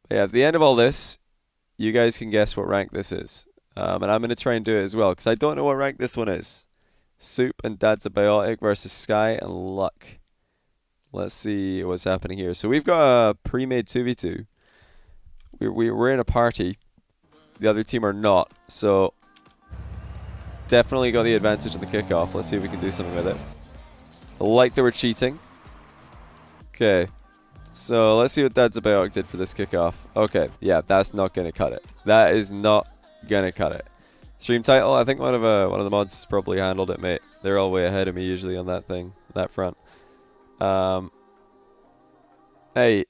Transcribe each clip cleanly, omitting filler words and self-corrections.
But yeah, at the end of all this, you guys can guess what rank this is. And I'm going to try and do it as well, because I don't know what rank this one is. Soup and Dad's a Biotic versus Sky and Luck. Let's see what's happening here. So we've got a pre-made 2v2. We're in a party. The other team are not. So definitely got the advantage of the kickoff. Let's see if we can do something with it. I like that we're cheating. Okay. So let's see what Dad's a Biotic did for this kickoff. Okay. Yeah, that's not going to cut it. That is not going to cut it. Stream title, I think one of the mods probably handled it, mate. They're all way ahead of me usually on that thing, that front. Hey,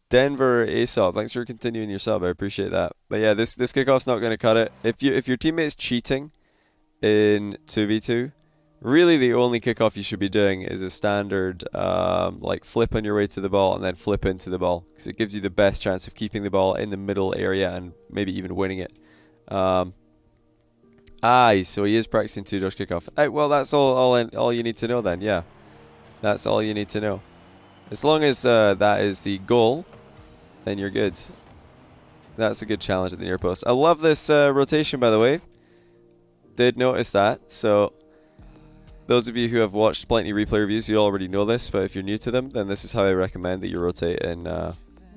Denver Aesop, thanks for continuing your sub. I appreciate that. But yeah, this kickoff's not going to cut it. If your teammate's cheating in 2v2, really the only kickoff you should be doing is a standard like flip on your way to the ball and then flip into the ball, because it gives you the best chance of keeping the ball in the middle area and maybe even winning it. So he is practicing 2-dodge kickoff. Well, that's all you need to know then. Yeah, that's all you need to know. As long as that is the goal, then you're good. That's a good challenge at the near post. I love this rotation, by the way. Did notice that. So those of you who have watched plenty replay reviews, you already know this. But if you're new to them, then this is how I recommend that you rotate in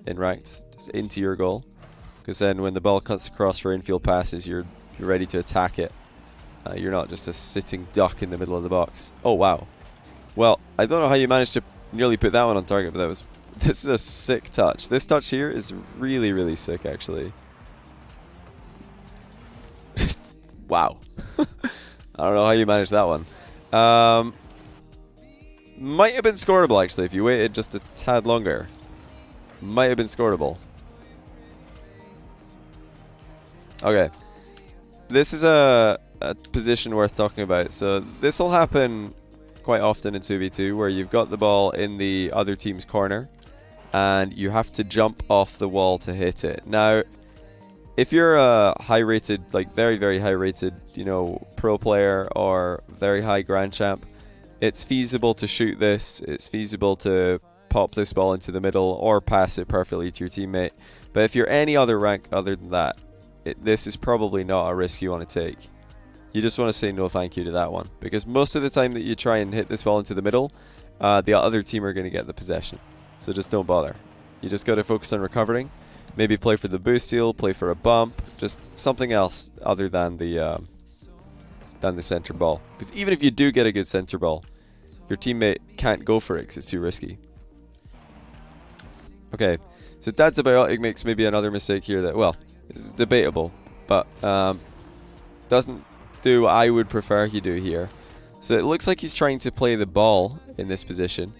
ranked, just into your goal. Because then when the ball cuts across for infield passes, you're ready to attack it. You're not just a sitting duck in the middle of the box. Oh, wow. Well, I don't know how you managed to nearly put that one on target, but this is a sick touch. This touch here is really, really sick, actually. Wow. I don't know how you managed that one. Might have been scoreable, actually, if you waited just a tad longer. Might have been scoreable. Okay. This is a position worth talking about. So this will happen quite often in 2v2, where you've got the ball in the other team's corner and you have to jump off the wall to hit it. Now, if you're a high rated, like very, very high rated, pro player or very high grand champ, it's feasible to shoot this. It's feasible to pop this ball into the middle or pass it perfectly to your teammate. But if you're any other rank other than that, this is probably not a risk you want to take. You just want to say no thank you to that one, because most of the time that you try and hit this ball into the middle, the other team are going to get the possession. So just don't bother. You just got to focus on recovering. Maybe play for the boost seal, play for a bump, just something else other than the center ball. Because even if you do get a good center ball, your teammate can't go for it because it's too risky. Okay, so Dad's a Biotic makes maybe another mistake here that, well, is debatable, but doesn't do what I would prefer he do here. So it looks like he's trying to play the ball in this position.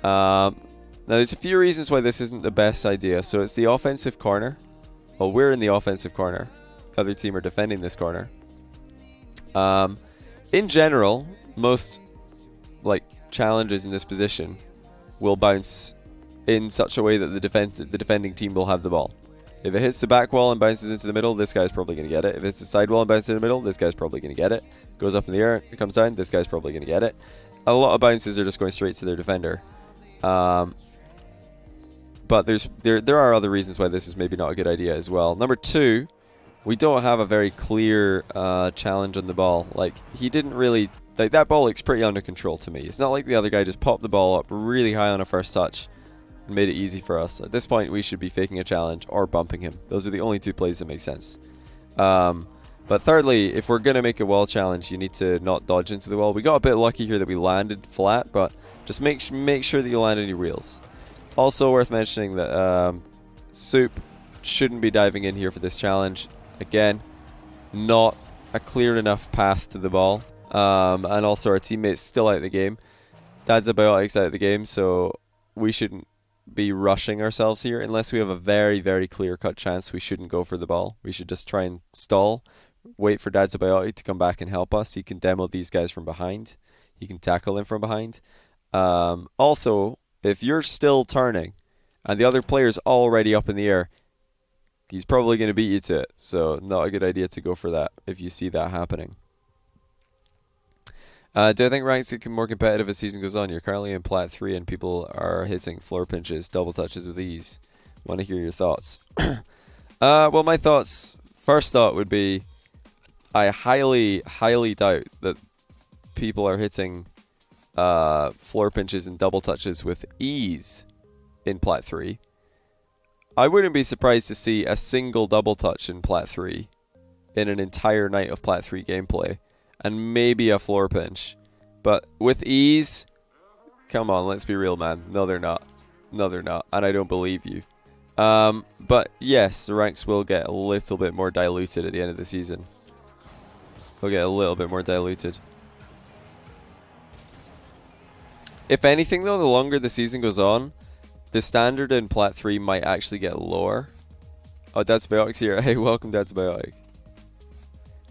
Now there's a few reasons why this isn't the best idea. So it's the offensive corner. Well, we're in the offensive corner. The other team are defending this corner. In general, most challenges in this position will bounce in such a way that the defending team will have the ball. If it hits the back wall and bounces into the middle, this guy's probably going to get it. If it's the side wall and bounces in the middle, this guy's probably going to get it. Goes up in the air, it comes down, this guy's probably going to get it. A lot of bounces are just going straight to their defender. But there are other reasons why this is maybe not a good idea as well. Number two, we don't have a very clear challenge on the ball. He didn't really... that ball looks pretty under control to me. It's not like the other guy just popped the ball up really high on a first touch and made it easy for us. At this point, we should be faking a challenge or bumping him. Those are the only two plays that make sense. But thirdly, if we're going to make a wall challenge, you need to not dodge into the wall. We got a bit lucky here that we landed flat, but just make sure that you land on your wheels. Also worth mentioning that Soup shouldn't be diving in here for this challenge. Again, not a clear enough path to the ball. And also our teammate's still out of the game. Dad's a Biotic's out of the game, so we shouldn't be rushing ourselves here. Unless we have a very, very clear-cut chance, we shouldn't go for the ball. We should just try and stall, wait for Dad's a Biotic to come back and help us. He can demo these guys from behind. He can tackle them from behind. Also, if you're still turning and the other player's already up in the air, he's probably going to beat you to it. So not a good idea to go for that if you see that happening. Do I think ranks get more competitive as season goes on? You're currently in Plat 3 and people are hitting floor pinches, double touches with ease. Want to hear your thoughts. Well, my thoughts, first thought would be, I highly, highly doubt that people are hitting floor pinches and double touches with ease in Plat 3. I wouldn't be surprised to see a single double touch in Plat 3 in an entire night of Plat 3 gameplay, and maybe a floor pinch. But with ease, come on, let's be real, man. No, they're not. No, they're not, and I don't believe you. But yes, the ranks will get a little bit more diluted at the end of the season. They'll get a little bit more diluted. If anything, though, the longer the season goes on, the standard in Plat 3 might actually get lower. Oh, Dad's Biotic's here. Hey, welcome, Dad's Biotic.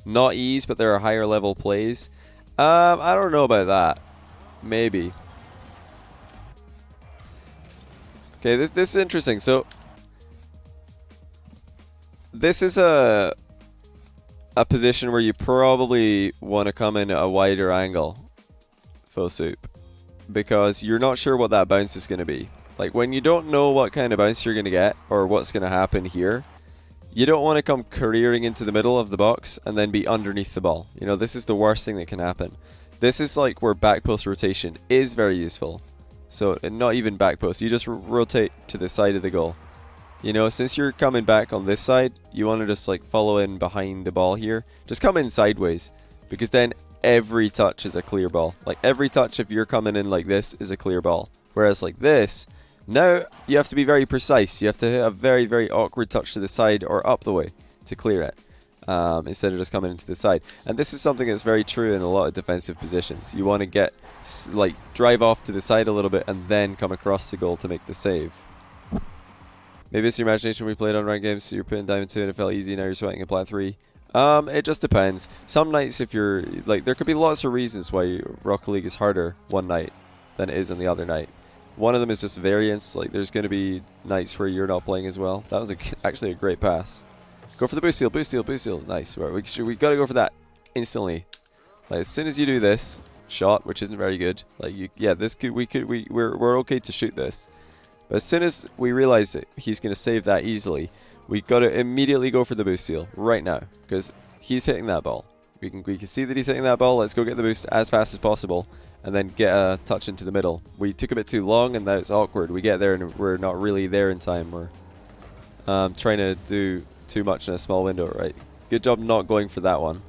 Not ease, but there are higher level plays. I don't know about that. Maybe. Okay, this is interesting. So, this is a position where you probably want to come in at a wider angle, Fauxsoup, because you're not sure what that bounce is going to be. Like, when you don't know what kind of bounce you're going to get or what's going to happen here, you don't want to come careering into the middle of the box and then be underneath the ball. You know, this is the worst thing that can happen. This is like where back post rotation is very useful. So, and not even back post, you just rotate to the side of the goal. You know, since you're coming back on this side, you want to just like follow in behind the ball here. Just come in sideways, because then every touch is a clear ball. Like every touch, if you're coming in like this, is a clear ball. Whereas like this, now you have to be very precise. You have to hit a very, very awkward touch to the side or up the way to clear it, instead of just coming into the side. And this is something that's very true in a lot of defensive positions. You want to get like drive off to the side a little bit and then come across the goal to make the save. Maybe it's your imagination. We played on ranked games, so you're putting Diamond 2 and it felt easy, now you're sweating in Plat 3. It just depends. Some nights, if you're like, there could be lots of reasons why Rocket League is harder one night than it is on the other night. One of them is just variance. Like, there's going to be nights where you're not playing as well. That was actually a great pass. Go for the boost steal, boost steal, boost steal. Nice. We got to go for that instantly. Like, as soon as you do this shot, which isn't very good, like we're okay to shoot this. But as soon as we realize that he's going to save that easily, we got to immediately go for the boost steal right now, because he's hitting that ball. We can see that he's hitting that ball. Let's go get the boost as fast as possible, and then get a touch into the middle. We took a bit too long, and now it's awkward. We get there, and we're not really there in time. We're trying to do too much in a small window, right? Good job not going for that one.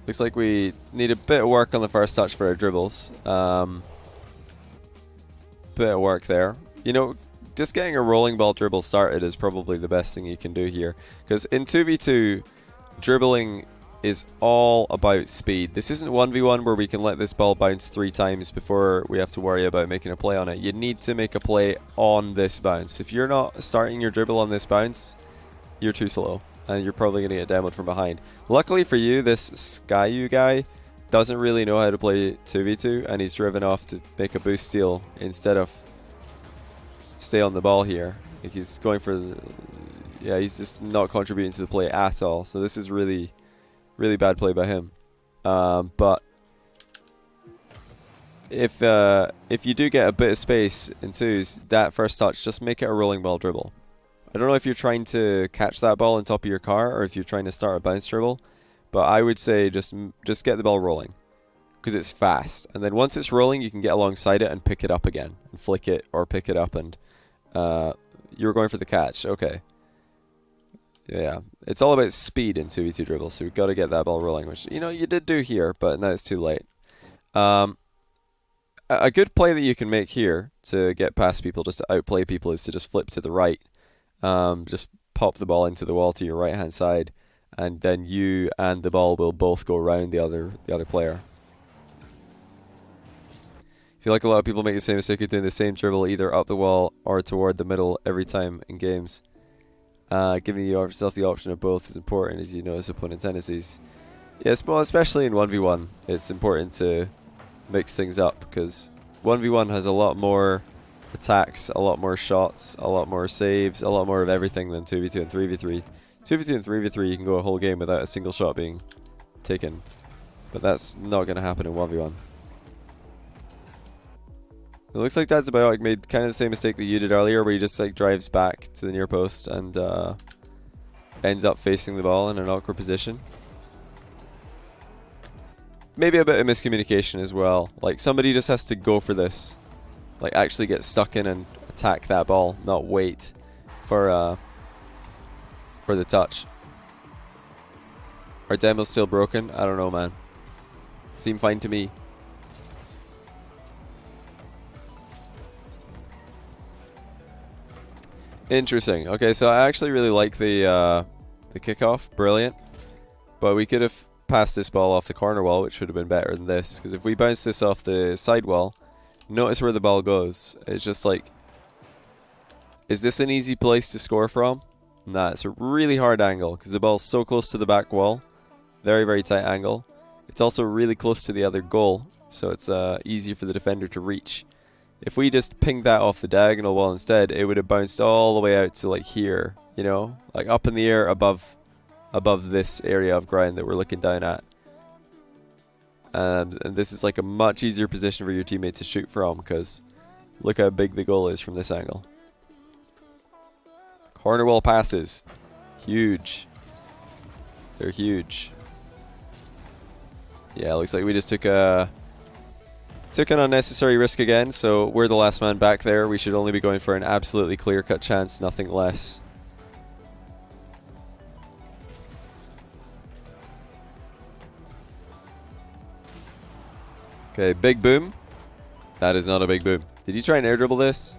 Looks like we need a bit of work on the first touch for our dribbles. Bit of work there. You know, just getting a rolling ball dribble started is probably the best thing you can do here, because in 2v2 dribbling is all about speed. This isn't 1v1 where we can let this ball bounce 3 times before we have to worry about making a play on it. You need to make a play on this bounce. If you're not starting your dribble on this bounce, you're too slow and you're probably going to get demoed from behind. Luckily for you, this Skyu guy doesn't really know how to play 2v2, and he's driven off to make a boost steal instead of stay on the ball here. Like, he's going for yeah, he's just not contributing to the play at all. So this is really, really bad play by him. But if you do get a bit of space in twos, that first touch, just make it a rolling ball dribble. I don't know if you're trying to catch that ball on top of your car or if you're trying to start a bounce dribble. But I would say just get the ball rolling, because it's fast. And then once it's rolling, you can get alongside it and pick it up again. And flick it or pick it up. And you were going for the catch. Okay. Yeah. It's all about speed in 2v2 dribbles. So we've got to get that ball rolling, which, you know, you did do here. But now it's too late. A good play that you can make here to get past people, just to outplay people, is to just flip to the right. Just pop the ball into the wall to your right-hand side. And then you and the ball will both go around the other player. I feel like a lot of people make the same mistake of doing the same dribble either up the wall or toward the middle every time in games. Giving yourself the option of both is important, as you notice opponent tendencies. Yes, well, especially in 1v1, it's important to mix things up, because 1v1 has a lot more attacks, a lot more shots, a lot more saves, a lot more of everything than 2v2 and 3v3. 2v2 and 3v3, you can go a whole game without a single shot being taken. But that's not going to happen in 1v1. It looks like JohnnyBoi made kind of the same mistake that you did earlier, where he just like drives back to the near post and ends up facing the ball in an awkward position. Maybe a bit of miscommunication as well. Like, somebody just has to go for this. Like, actually get stuck in and attack that ball, not wait for the touch. Our demo's still broken? I don't know, man. Seemed fine to me. Interesting. Okay, so I actually really like the kickoff. Brilliant. But we could have passed this ball off the corner wall, which would have been better than this. Because if we bounce this off the side wall, notice where the ball goes. It's just like, is this an easy place to score from? Nah, it's a really hard angle because the ball's so close to the back wall. Very, very tight angle. It's also really close to the other goal, so it's easy for the defender to reach. If we just pinged that off the diagonal wall instead, it would have bounced all the way out to like here, you know? Like up in the air above this area of ground that we're looking down at. And this is like a much easier position for your teammate to shoot from, because look how big the goal is from this angle. Corner wall passes. Huge. They're huge. Yeah, looks like we just took an unnecessary risk again, so we're the last man back there. We should only be going for an absolutely clear-cut chance, nothing less. Okay, big boom. That is not a big boom. Did you try and air dribble this?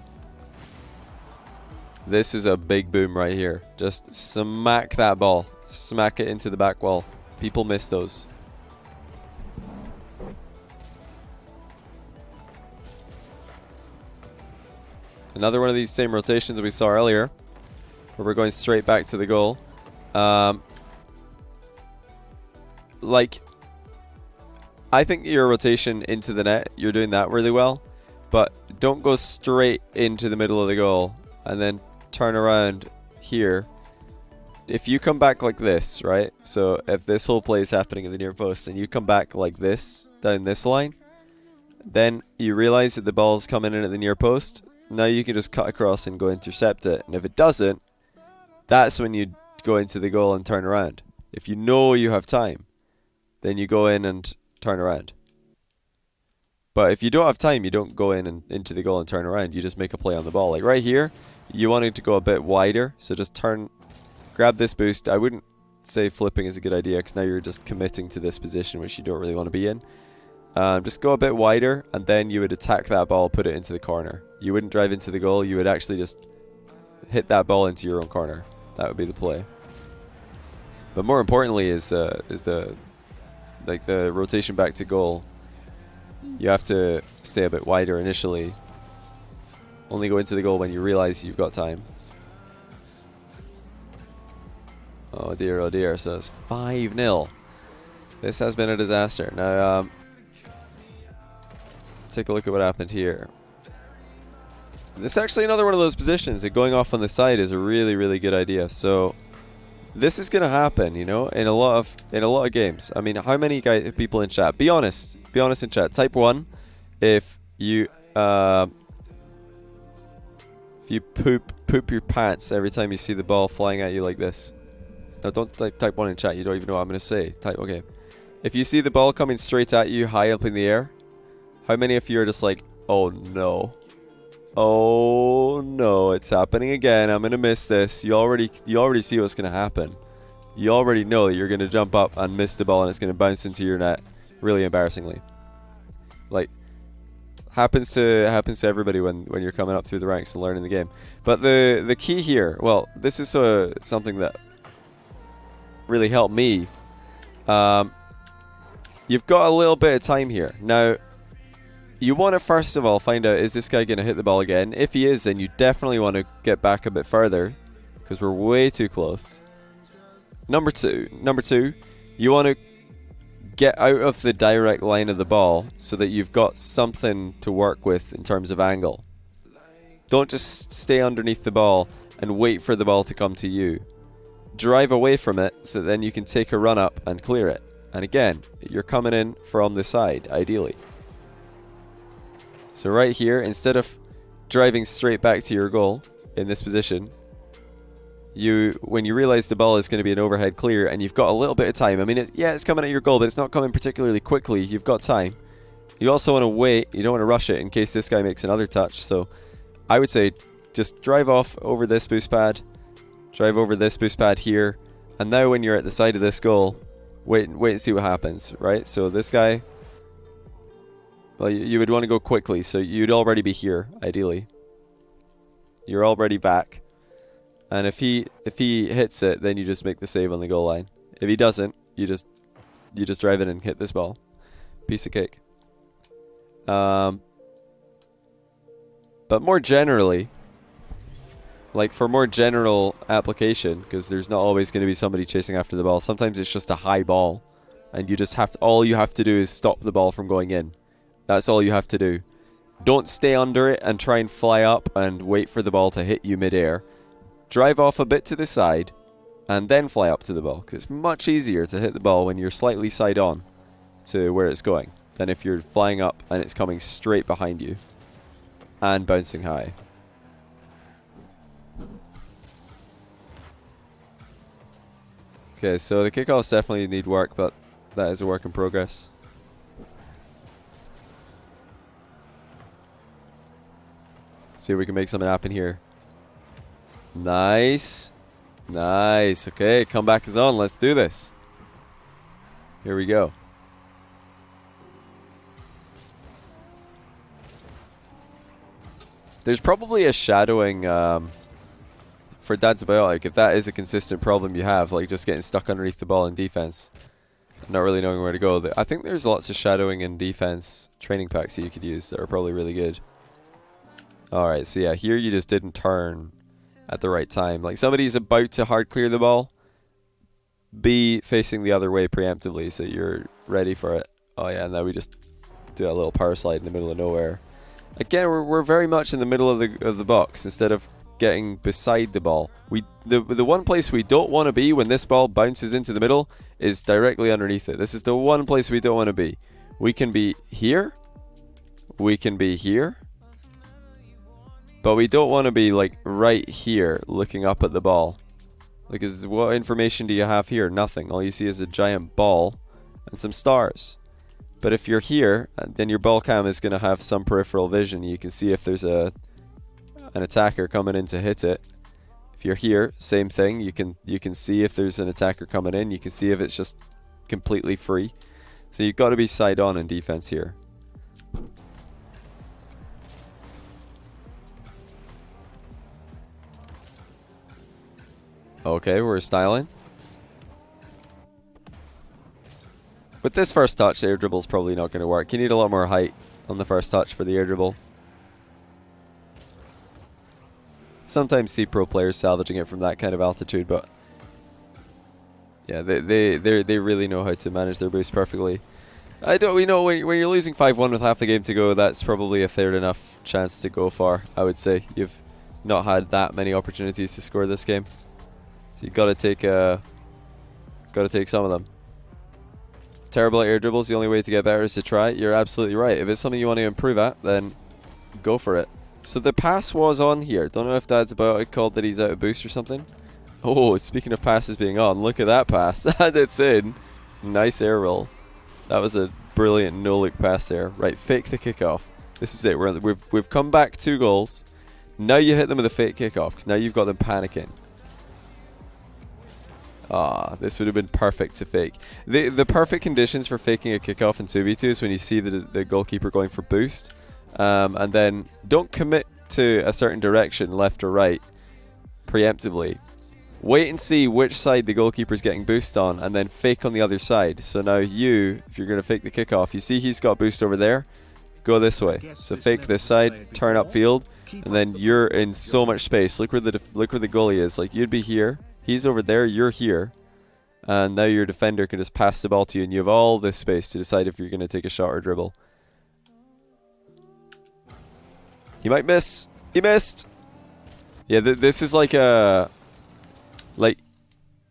This is a big boom right here. Just smack that ball. Smack it into the back wall. People miss those. Another one of these same rotations we saw earlier, where we're going straight back to the goal. Like, I think your rotation into the net, you're doing that really well, but don't go straight into the middle of the goal and then turn around here. If you come back like this, right? So if this whole play is happening in the near post and you come back like this, down this line, then you realize that the ball's coming in at the near post. Now you can just cut across and go intercept it. And if it doesn't, that's when you go into the goal and turn around. If you know you have time, then you go in and turn around. But if you don't have time, you don't go in and into the goal and turn around. You just make a play on the ball. Like right here, you want it to go a bit wider. So just turn, grab this boost. I wouldn't say flipping is a good idea, because now you're just committing to this position, which you don't really want to be in. Just go a bit wider, and then you would attack that ball, put it into the corner. You wouldn't drive into the goal. You would actually just hit that ball into your own corner. That would be the play. But more importantly is the rotation back to goal. You have to stay a bit wider initially. Only go into the goal when you realize you've got time. Oh dear, oh dear. So it's 5-0. This has been a disaster. Now, take a look at what happened here. This is actually another one of those positions that going off on the side is a really, really good idea. So this is gonna happen, you know, in a lot of games. I mean, how many people in chat? Be honest in chat. Type 1 if you poop your pants every time you see the ball flying at you like this. No, don't type 1 in chat. You don't even know what I'm gonna say. Type okay. If you see the ball coming straight at you, high up in the air, how many of you are just like, oh no, oh no, it's happening again. I'm gonna miss this. You already see what's gonna happen. You already know that you're gonna jump up and miss the ball, and it's gonna bounce into your net, really embarrassingly. Like, happens to everybody when you're coming up through the ranks and learning the game. But the key here, well, this is something that really helped me. You've got a little bit of time here now. You want to first of all find out, is this guy going to hit the ball again? If he is, then you definitely want to get back a bit further, because we're way too close. Number two, you want to get out of the direct line of the ball so that you've got something to work with in terms of angle. Don't just stay underneath the ball and wait for the ball to come to you. Drive away from it so that then you can take a run up and clear it. And again, you're coming in from the side, ideally. So right here, instead of driving straight back to your goal in this position, when you realize the ball is going to be an overhead clear and you've got a little bit of time, I mean, it's coming at your goal, but it's not coming particularly quickly. You've got time. You also want to wait. You don't want to rush it in case this guy makes another touch. So I would say just drive off over this boost pad, drive over this boost pad here, and now when you're at the side of this goal, wait and see what happens, right? So this guy, well, you would want to go quickly, so you'd already be here, ideally. You're already back. And if he hits it, then you just make the save on the goal line. If he doesn't, you just drive in and hit this ball. Piece of cake. But more generally, like for more general application, because there's not always going to be somebody chasing after the ball. Sometimes it's just a high ball, and all you have to do is stop the ball from going in. That's all you have to do. Don't stay under it and try and fly up and wait for the ball to hit you midair. Drive off a bit to the side and then fly up to the ball, because it's much easier to hit the ball when you're slightly side on to where it's going than if you're flying up and it's coming straight behind you and bouncing high. Okay, so the kickoffs definitely need work, but that is a work in progress. See if we can make something happen here. Nice. Nice. Okay, comeback is on. Let's do this. Here we go. There's probably a shadowing for Dad's Biotic, if that is a consistent problem you have, like just getting stuck underneath the ball in defense, not really knowing where to go. I think there's lots of shadowing in defense training packs that you could use that are probably really good. Alright, so yeah, here you just didn't turn at the right time. Like somebody's about to hard clear the ball, be facing the other way preemptively so you're ready for it. Oh yeah, now we just do a little power slide in the middle of nowhere. Again, we're very much in the middle of the box instead of getting beside the ball. The one place we don't want to be when this ball bounces into the middle is directly underneath it. This is the one place we don't want to be. We can be here. We can be here. But we don't want to be like right here looking up at the ball. Because what information do you have here? Nothing. All you see is a giant ball and some stars. But if you're here, then your ball cam is going to have some peripheral vision. You can see if there's an attacker coming in to hit it. If you're here, same thing. You can see if there's an attacker coming in. You can see if it's just completely free. So you've got to be side on in defense here. Okay, we're styling. With this first touch, the air dribble is probably not going to work. You need a lot more height on the first touch for the air dribble. Sometimes see pro players salvaging it from that kind of altitude, but yeah, they really know how to manage their boost perfectly. We know when you're losing 5-1 with half the game to go, that's probably a fair enough chance to go for. I would say you've not had that many opportunities to score this game, so you've got to take some of them. Terrible at air dribbles. The only way to get better is to try. You're absolutely right. If it's something you want to improve at, then go for it. So the pass was on here. Don't know if Dad's about it called that he's out of boost or something. Oh, speaking of passes being on, look at that pass. That's in. Nice air roll. That was a brilliant no-look pass there. Right, fake the kickoff. This is it. We've come back 2 goals. Now you hit them with a fake kickoff, because now you've got them panicking. Ah, this would have been perfect to fake. The perfect conditions for faking a kickoff in 2v2 is when you see the goalkeeper going for boost. And then don't commit to a certain direction, left or right, preemptively. Wait and see which side the goalkeeper's getting boost on, and then fake on the other side. So now if you're going to fake the kickoff, you see he's got boost over there, go this way. So fake this side, turn upfield, and then you're in so much space. Look where the goalie is. Like, you'd be here. He's over there, you're here, and now your defender can just pass the ball to you, and you have all this space to decide if you're going to take a shot or dribble. He might miss. He missed. Yeah, this is like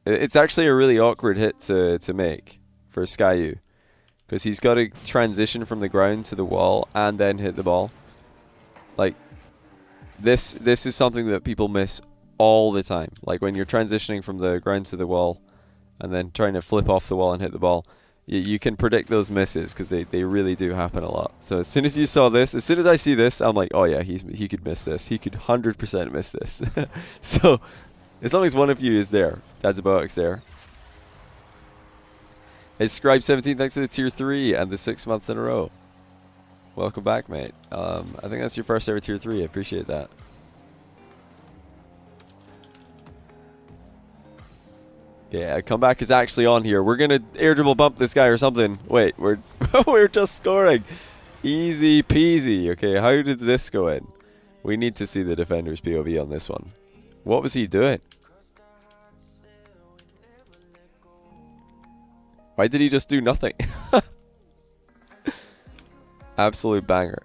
it's actually a really awkward hit to make for Skyu, because he's got to transition from the ground to the wall and then hit the ball. Like, this is something that people miss all the time. Like, when you're transitioning from the ground to the wall and then trying to flip off the wall and hit the ball, you can predict those misses because they really do happen a lot. So as soon as you saw this, as soon as I see this, I'm like, oh yeah, he could miss this. He could 100% miss this. So as long as one of you is there, Dad's Biotics there. It's Scribe17, thanks to the tier 3 and the 6th month in a row. Welcome back, mate. I think that's your first ever tier 3. I appreciate that. Yeah, comeback is actually on here. We're gonna air dribble bump this guy or something. Wait, we're we're just scoring. Easy peasy. Okay, how did this go in? We need to see the defender's POV on this one. What was he doing? Why did he just do nothing? Absolute banger.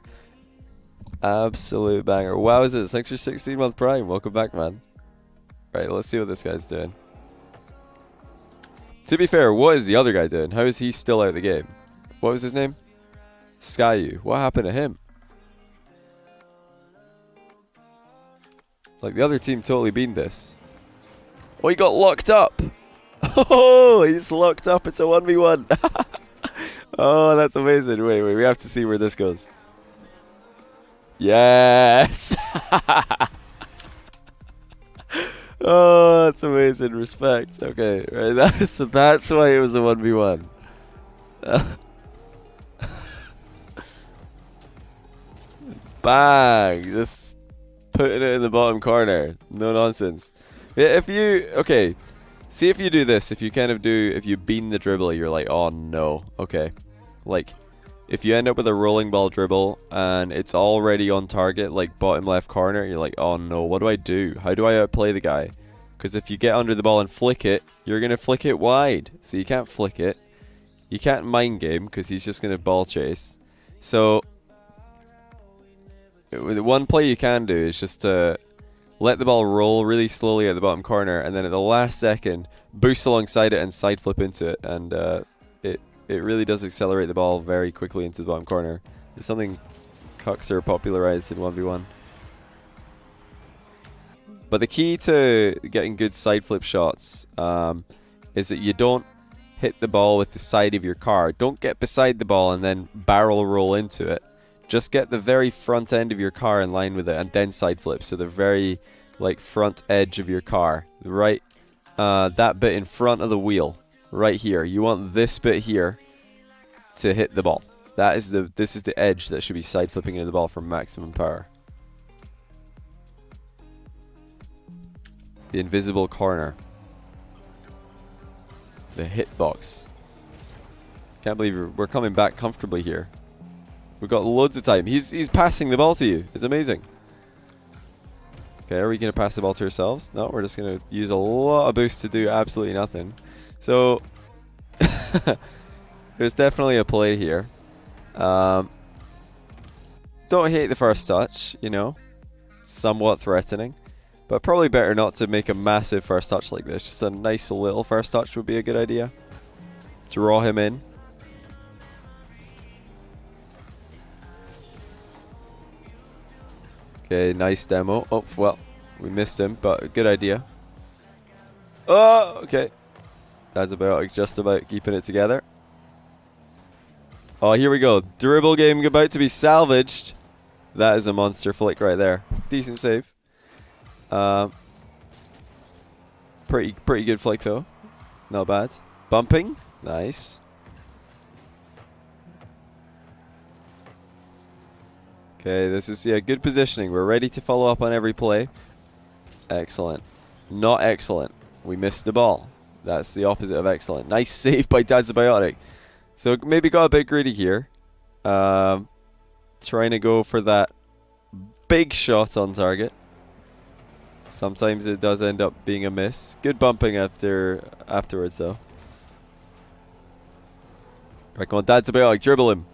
Absolute banger. Wow, is it? Thanks for 16-month prime. Welcome back, man. Right, let's see what this guy's doing. To be fair, what is the other guy doing? How is he still out of the game? What was his name? Skyu. What happened to him? Like, the other team totally beat this. Oh, he got locked up. Oh, he's locked up. It's a 1v1. Oh, that's amazing. Wait, we have to see where this goes. Yes. Oh, that's amazing. Respect. Okay, right. So that's why it was a 1v1. Bang! Just putting it in the bottom corner. No nonsense. Yeah, if you... Okay. See if you do this. If you kind of do... If you bean the dribble, you're like, oh no. Okay. Like, if you end up with a rolling ball dribble and it's already on target, like bottom left corner, you're like, oh no, what do I do? How do I outplay the guy? Because if you get under the ball and flick it, you're going to flick it wide. So you can't flick it. You can't mind game because he's just going to ball chase. So the one play you can do is just to let the ball roll really slowly at the bottom corner, and then at the last second, boost alongside it and side flip into it. And it really does accelerate the ball very quickly into the bottom corner. It's something Cuxer popularized in 1v1. But the key to getting good side flip shots is that you don't hit the ball with the side of your car. Don't get beside the ball and then barrel roll into it. Just get the very front end of your car in line with it and then side flip. So the very like front edge of your car, right? That bit in front of the wheel, right here. You want this bit here to hit the ball. This is the edge that should be side flipping into the ball for maximum power. The invisible corner. The hitbox. Can't believe we're coming back comfortably here. We've got loads of time. He's passing the ball to you. It's amazing. Okay, are we going to pass the ball to ourselves? No, we're just going to use a lot of boost to do absolutely nothing. So, there's definitely a play here. Don't hate the first touch, you know. Somewhat threatening. But probably better not to make a massive first touch like this. Just a nice little first touch would be a good idea. Draw him in. Okay, nice demo. Oh, well, we missed him, but a good idea. Oh, okay. That's just about keeping it together. Oh, here we go. Dribble game about to be salvaged. That is a monster flick right there. Decent save. Pretty good flick though. Not bad. Bumping. Nice. Okay, this is good positioning. We're ready to follow up on every play. Excellent. Not excellent. We missed the ball. That's the opposite of excellent. Nice save by Dad's Biotic. So maybe got a bit greedy here. Trying to go for that big shot on target. Sometimes it does end up being a miss. Good bumping afterwards though. Right, come on, Dad's Biotic, dribble him.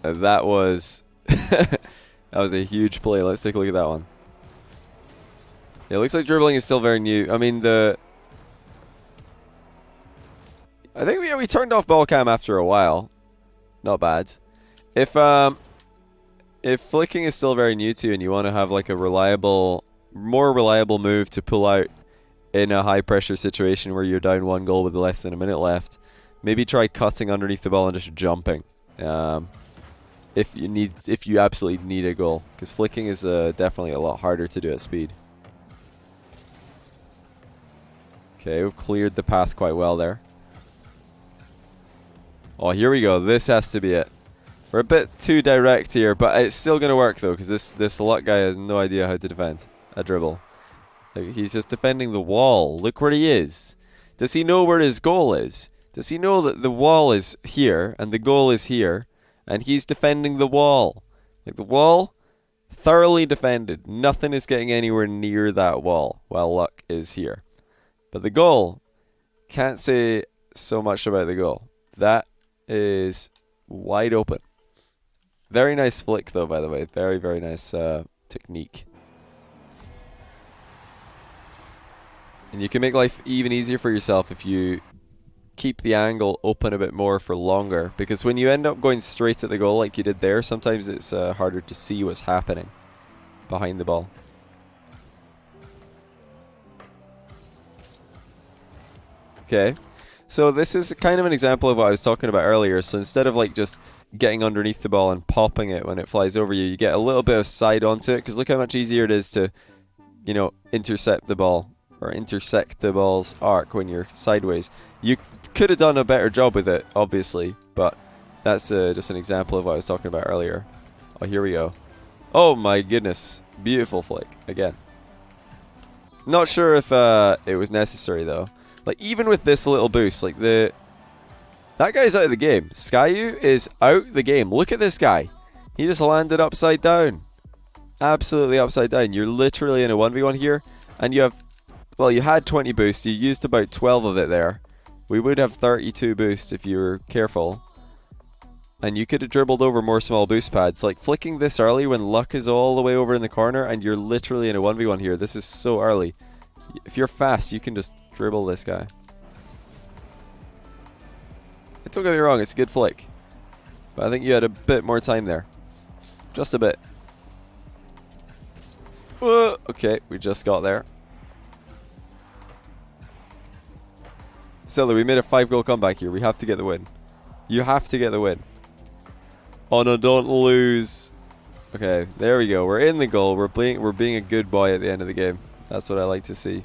That was that was a huge play. Let's take a look at that one. Yeah, it looks like dribbling is still very new. I mean, I think we turned off ball cam after a while. Not bad. If if flicking is still very new to you and you want to have like a more reliable move to pull out in a high pressure situation where you're down 1 goal with less than a minute left, maybe try cutting underneath the ball and just jumping. If you absolutely need a goal, because flicking is definitely a lot harder to do at speed. Okay, we've cleared the path quite well there. Oh, here we go. This has to be it. We're a bit too direct here, but it's still going to work though, because this luck guy has no idea how to defend a dribble. Like, he's just defending the wall. Look where he is. Does he know where his goal is? Does he know that the wall is here and the goal is here, and he's defending the wall? Like, the wall, thoroughly defended. Nothing is getting anywhere near that wall while luck is here. But the goal, can't say so much about the goal. That is wide open. Very nice flick though, by the way. Very, very nice technique. And you can make life even easier for yourself if you keep the angle open a bit more for longer. Because when you end up going straight at the goal like you did there, sometimes it's harder to see what's happening behind the ball. Okay, so this is kind of an example of what I was talking about earlier. So instead of like just getting underneath the ball and popping it when it flies over you, you get a little bit of side onto it, because look how much easier it is to, you know, intercept the ball or intersect the ball's arc when you're sideways. You could have done a better job with it, obviously, but that's just an example of what I was talking about earlier. Oh, here we go. Oh my goodness, beautiful flick again. Not sure if it was necessary though. Like, even with this little boost, like that guy's out of the game. Skyu is out the game. Look at this guy. He just landed upside down. Absolutely upside down. You're literally in a 1v1 here, and you have, well, you had 20 boosts. You used about 12 of it there. We would have 32 boosts if you were careful. And you could have dribbled over more small boost pads. Like, flicking this early when luck is all the way over in the corner and you're literally in a 1v1 here. This is so early. If you're fast, you can just dribble this guy. Don't get me wrong, it's a good flick. But I think you had a bit more time there. Just a bit. Whoa, okay, we just got there. Still, we made a 5-goal comeback here. We have to get the win. You have to get the win. Oh no, don't lose. Okay, there we go. We're in the goal. We're being a good boy at the end of the game. That's what I like to see.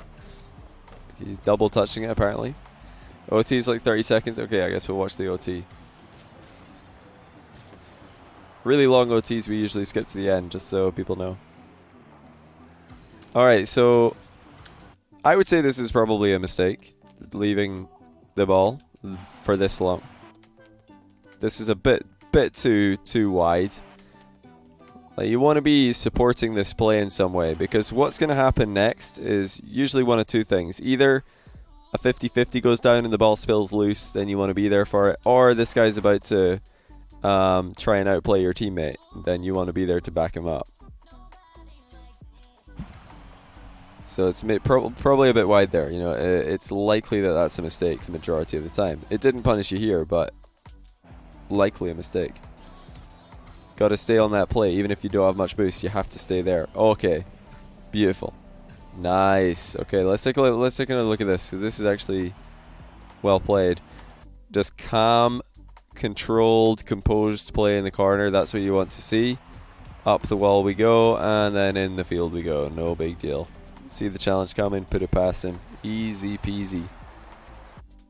He's double touching it apparently. OT is like 30 seconds. Okay, I guess we'll watch the OT. Really long OTs we usually skip to the end, just so people know. Alright, so I would say this is probably a mistake, leaving the ball for this long. This is a bit too wide. Like, you want to be supporting this play in some way, because what's going to happen next is usually one of two things. Either a 50-50 goes down and the ball spills loose, then you want to be there for it, or this guy's about to try and outplay your teammate, then you want to be there to back him up. So it's probably a bit wide there. You know, it's likely that that's a mistake the majority of the time. It didn't punish you here, but likely a mistake. Got to stay on that play, even if you don't have much boost. You have to stay there. Okay, beautiful, nice. Okay, let's take another look at this. So this is actually well played. Just calm, controlled, composed play in the corner. That's what you want to see. Up the wall we go, and then in the field we go. No big deal. See the challenge coming, put it past him. Easy peasy.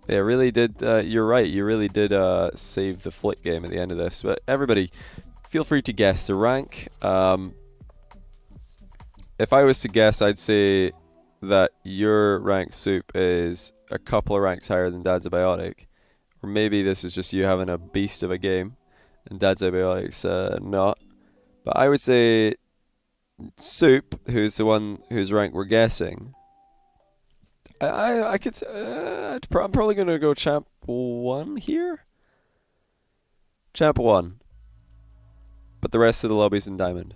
Yeah, really did. You're right. You really did save the flick game at the end of this. But everybody, feel free to guess the rank. If I was to guess, I'd say that your rank Soup is a couple of ranks higher than Dad's Abiotic. Or maybe this is just you having a beast of a game and Dad's Abiotic's not. But I would say Soup, who's the one whose rank we're guessing, I'm probably going to go Champ 1 here. Champ 1. But the rest of the lobby's in Diamond,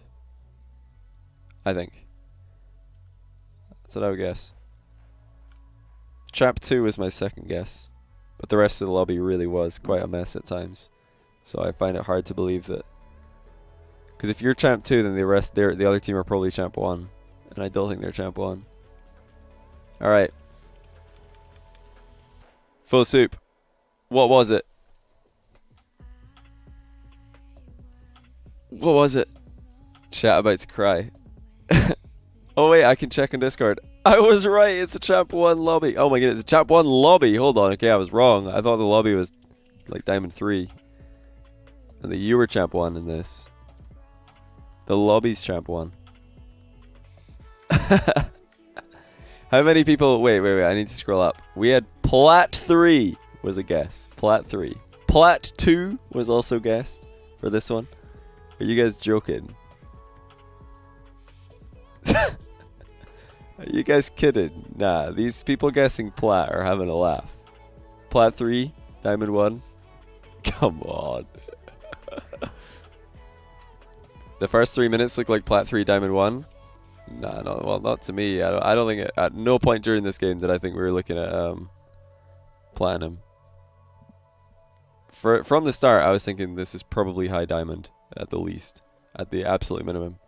I think. That's what I would guess. Champ 2 was my second guess. But the rest of the lobby really was quite a mess at times. So I find it hard to believe that. Because if you're champ 2, then the other team are probably champ 1. And I don't think they're champ 1. Alright. Fauxsoup. What was it? What was it? Chat about to cry. Oh wait, I can check on Discord. I was right, it's a champ 1 lobby. Oh my goodness, it's a champ 1 lobby. Hold on, okay, I was wrong. I thought the lobby was like diamond 3. And that you were champ 1 in this. The lobby's champ 1. How many people? Wait, I need to scroll up. We had Plat 3 was a guess. Plat 3. Plat 2 was also guessed for this one. Are you guys joking? Are you guys kidding? Nah, these people guessing Plat are having a laugh. Plat 3, Diamond 1. Come on. The first 3 minutes look like Plat 3, Diamond 1. Nah, no, well, not to me. I don't think at no point during this game did I think we were looking at Platinum. From the start, I was thinking this is probably high diamond at the least, at the absolute minimum.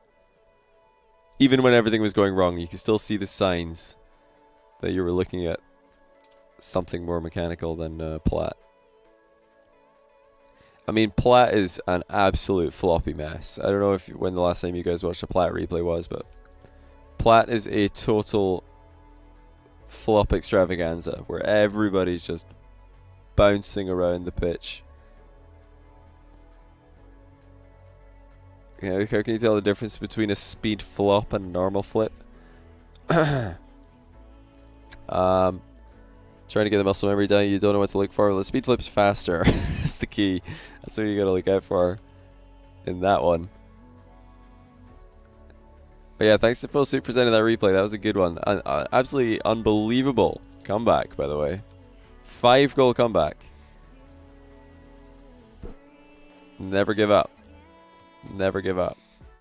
Even when everything was going wrong, you can still see the signs that you were looking at something more mechanical than Plat. I mean, Plat is an absolute floppy mess. I don't know when the last time you guys watched a Plat replay was, but Plat is a total flop extravaganza where everybody's just bouncing around the pitch. Yeah, how can you tell the difference between a speed flop and a normal flip? Trying to get the muscle memory down, you don't know what to look for. Well, the speed flip's faster. That's the key. That's what you gotta look out for in that one. But yeah, thanks to Fauxsoup presenting that replay. That was a good one. Absolutely unbelievable comeback, by the way. 5-goal comeback. Never give up. Never give up.